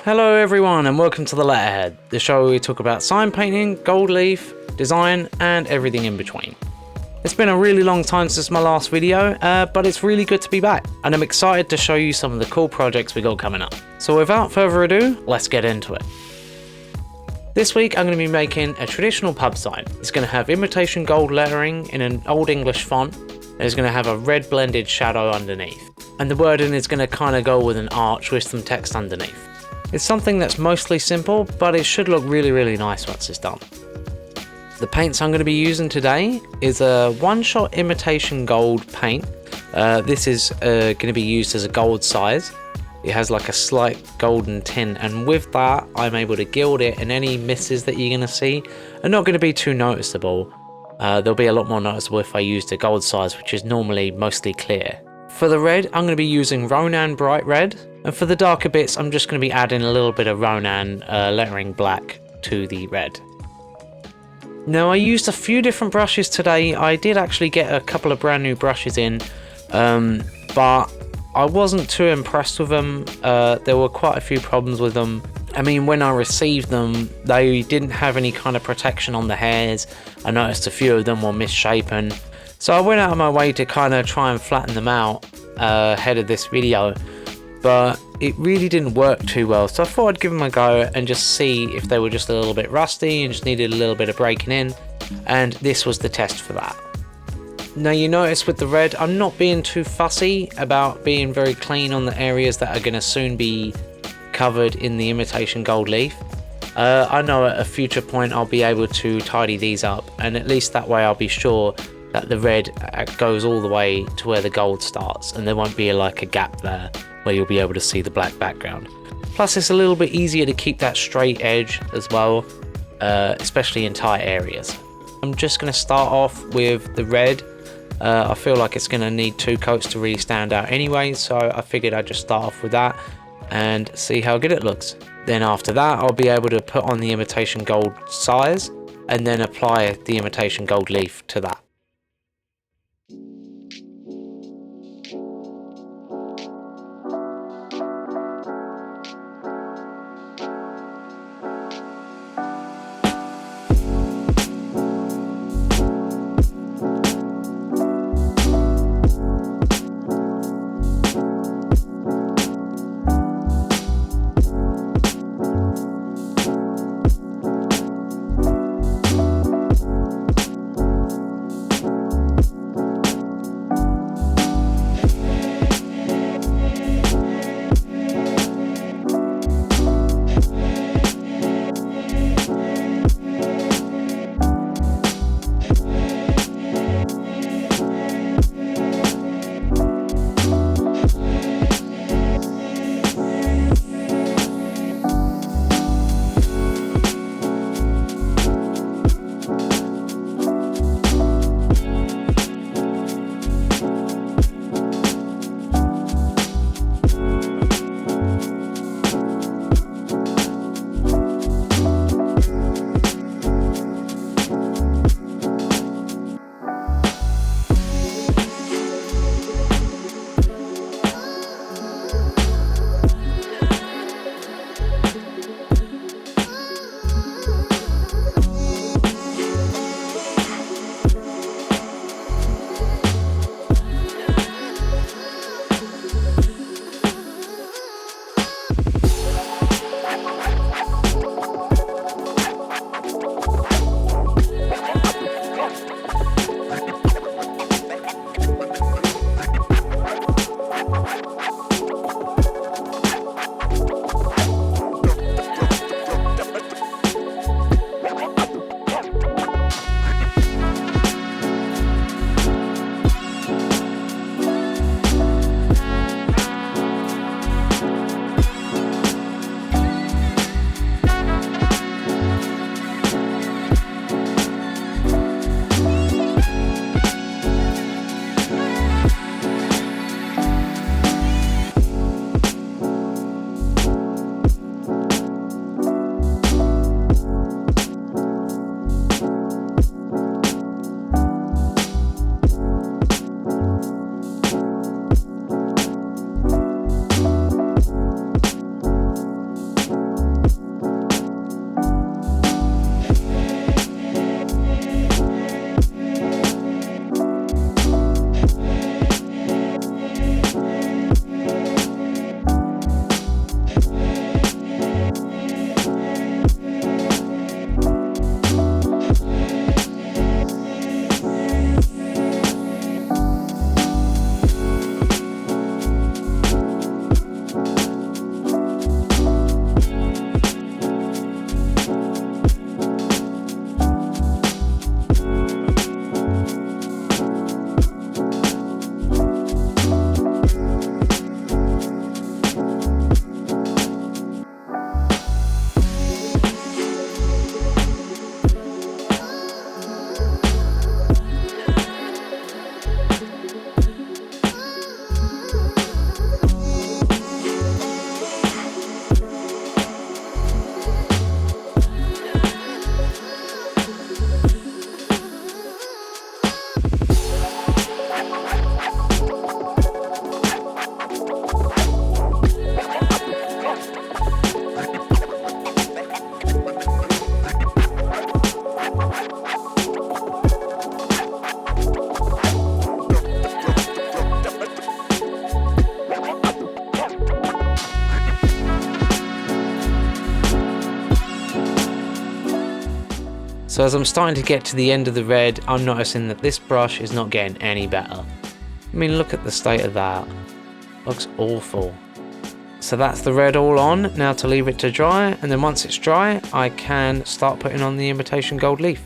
Hello everyone and welcome to The Letterhead, the show where we talk about sign painting, gold leaf, design and everything in between. It's been a really long time since my last video, but it's really good to be back and I'm excited to show you some of the cool projects we got coming up. So without further ado, let's get into it. This week I'm going to be making a traditional pub sign. It's going to have imitation gold lettering in an old English font and it's going to have a red blended shadow underneath. And the wording is going to kind of go with an arch with some text underneath. It's something that's mostly simple, but it should look really nice once it's done. The paints I'm going to be using today is a one-shot imitation gold paint. This is going to be used as a gold size. It has like a slight golden tint, and with that I'm able to gild it, and any misses that you're going to see are not going to be too noticeable. They'll be a lot more noticeable if I used a gold size, which is normally mostly clear. For the red, I'm going to be using Ronan Bright Red, and for the darker bits, I'm just going to be adding a little bit of Ronan lettering black to the red. Now, I used a few different brushes today. I did actually get a couple of brand new brushes in, but I wasn't too impressed with them. There were quite a few problems with them. I mean, when I received them, they didn't have any kind of protection on the hairs. I noticed a few of them were misshapen. So I went out of my way to kind of try and flatten them out ahead of this video, but it really didn't work too well. So I thought I'd give them a go and just see if they were just a little bit rusty and just needed a little bit of breaking in, and this was the test for that. Now you notice with the red, I'm not being too fussy about being very clean on the areas that are going to soon be covered in the imitation gold leaf. I know at a future point I'll be able to tidy these up, and at least that way I'll be sure that the red goes all the way to where the gold starts, and there won't be like a gap there where you'll be able to see the black background. Plus it's a little bit easier to keep that straight edge as well, especially in tight areas. I'm just going to start off with the red. I feel like it's going to need 2 coats to really stand out anyway, so I figured I'd just start off with that and see how good it looks. Then after that I'll be able to put on the imitation gold size and then apply the imitation gold leaf to that. So as I'm starting to get to the end of the red, I'm noticing that this brush is not getting any better. I mean, look at the state of that. Looks awful. So that's the red all on. Now to leave it to dry, and then once it's dry, I can start putting on the imitation gold leaf.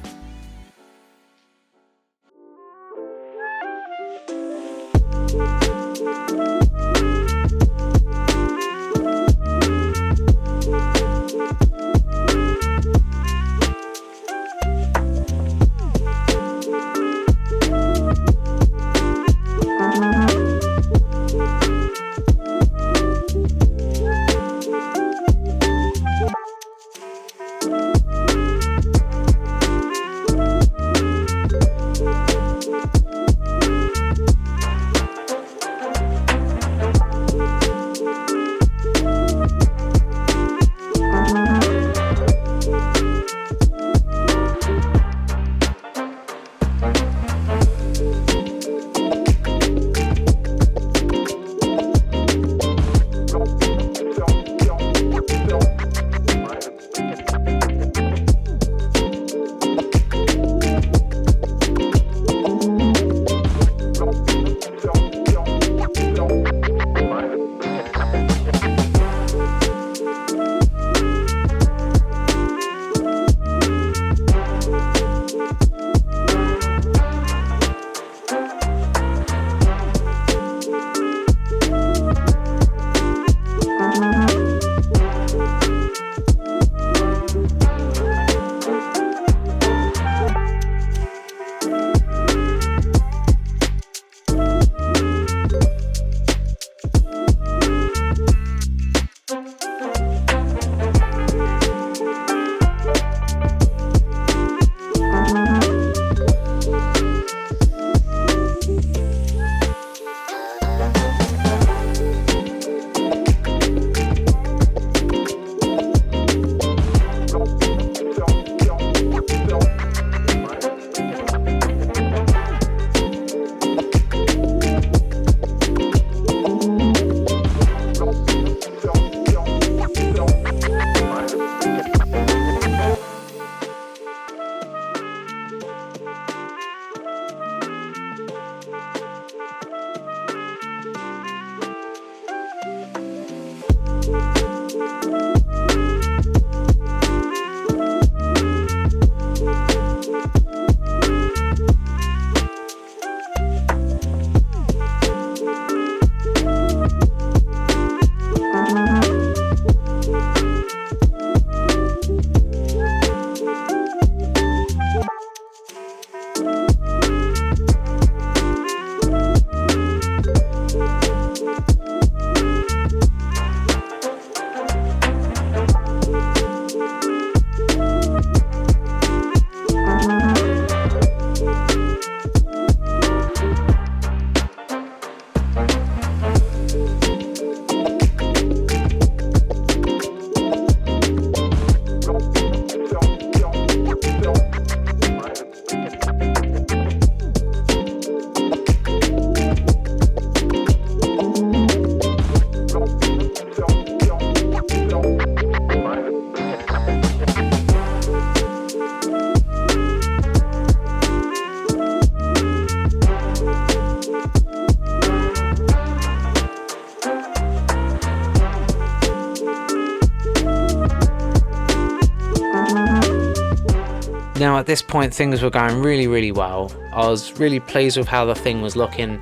Now at this point things were going really well. I was really pleased with how the thing was looking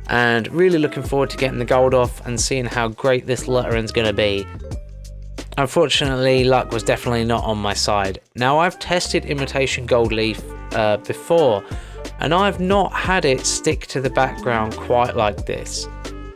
and really looking forward to getting the gold off and seeing how great this lettering's going to be. Unfortunately, luck was definitely not on my side. Now I've tested imitation gold leaf before and I've not had it stick to the background quite like this.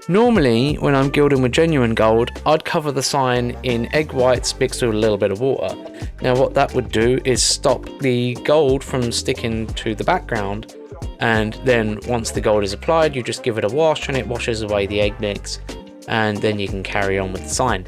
Normally, when I'm gilding with genuine gold, I'd cover the sign in egg whites mixed with a little bit of water. Now what that would do is stop the gold from sticking to the background, and then once the gold is applied, you just give it a wash and it washes away the egg mix, and then you can carry on with the sign.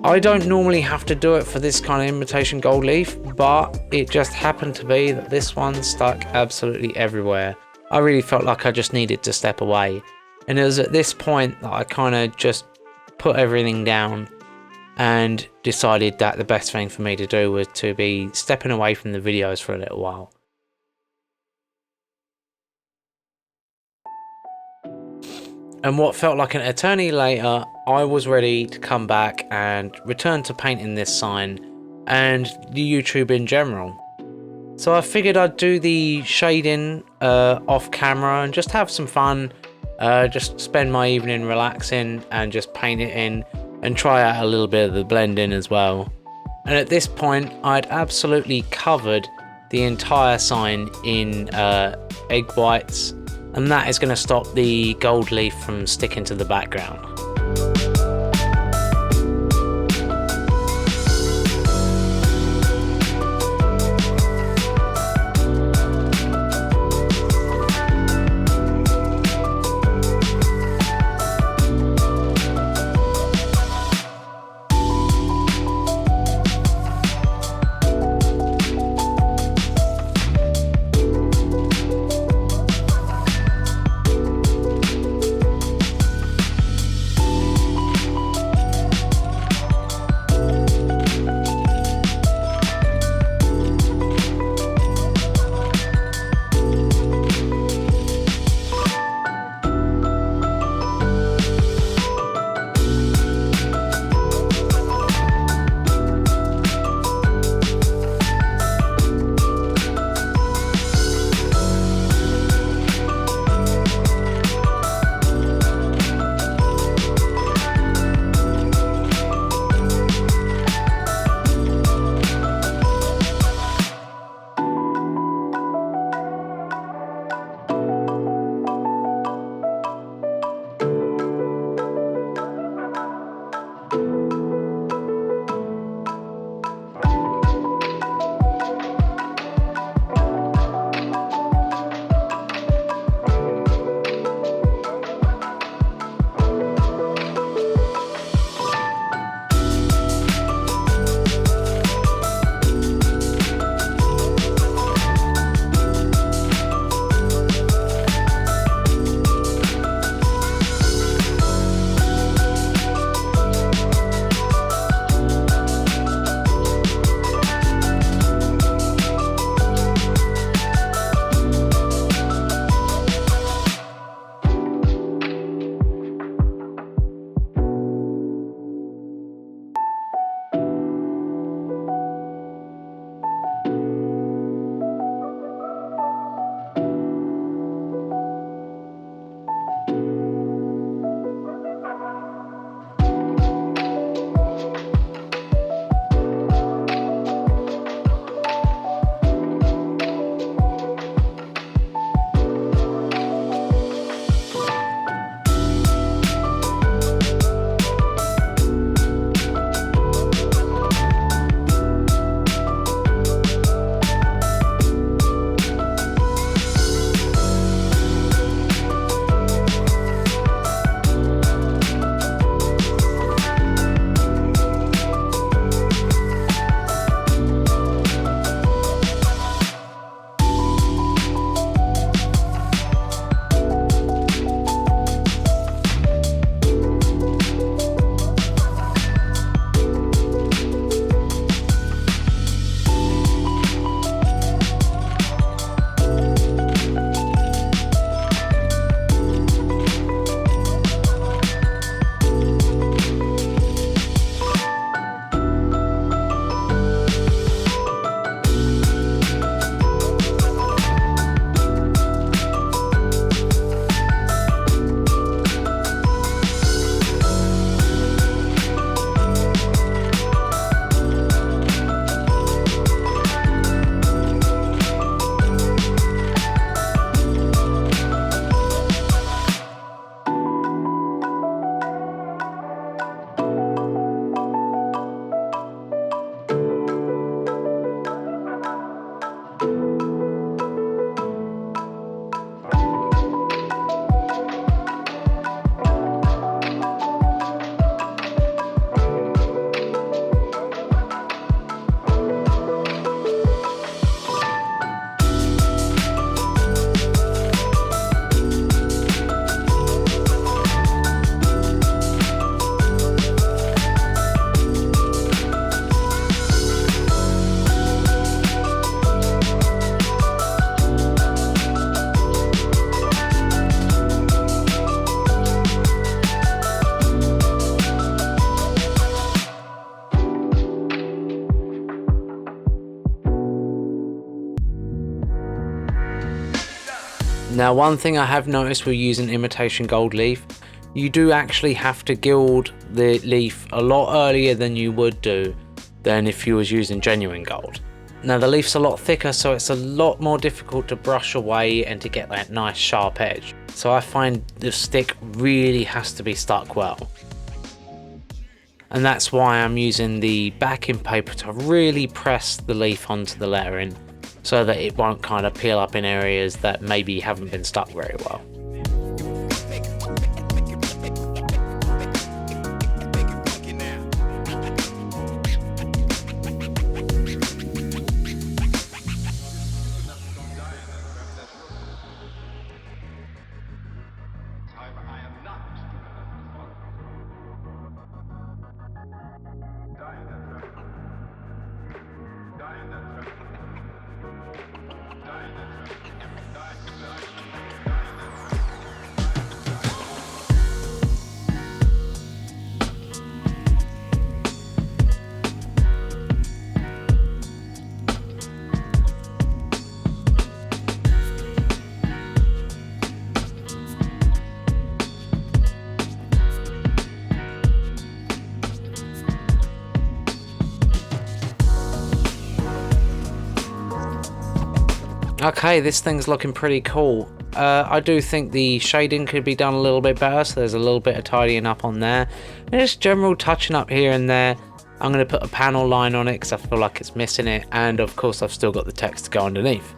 I don't normally have to do it for this kind of imitation gold leaf, but it just happened to be that this one stuck absolutely everywhere. I really felt like I just needed to step away. And it was at this point that I kind of just put everything down and decided that the best thing for me to do was to be stepping away from the videos for a little while. And what felt like an eternity later, I was ready to come back and return to painting this sign and the YouTube in general. So I figured I'd do the shading off camera and just have some fun, just spend my evening relaxing and just paint it in and try out a little bit of the blending as well. And at this point, I'd absolutely covered the entire sign in egg whites, and that is going to stop the gold leaf from sticking to the background. Now, one thing I have noticed with using imitation gold leaf, you do actually have to gild the leaf a lot earlier than you would do than if you was using genuine gold. Now the leaf's a lot thicker, so it's a lot more difficult to brush away and to get that nice sharp edge. So I find the stick really has to be stuck well. And that's why I'm using the backing paper to really press the leaf onto the lettering so that it won't kind of peel up in areas that maybe haven't been stuck very well. Okay, this thing's looking pretty cool. I do think the shading could be done a little bit better, so there's a little bit of tidying up on there. And just general touching up here and there. I'm going to put a panel line on it because I feel like it's missing it, and of course I've still got the text to go underneath.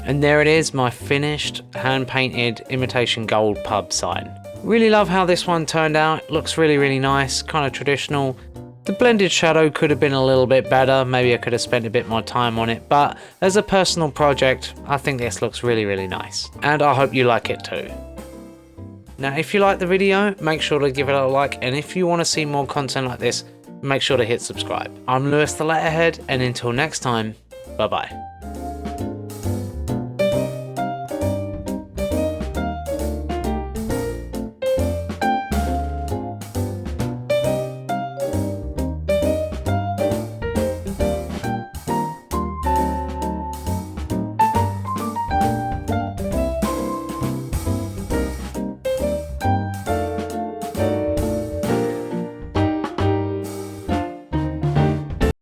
And there it is, my finished hand painted imitation gold pub sign. Really love how this one turned out. It looks really nice, kind of traditional. The blended shadow could have been a little bit better. Maybe I could have spent a bit more time on it, but as a personal project, I think this looks really nice. And I hope you like it too. Now, if you like the video, make sure to give it a like, and if you want to see more content like this, make sure to hit subscribe. I'm Lewis the Letterhead, and until next time, bye bye.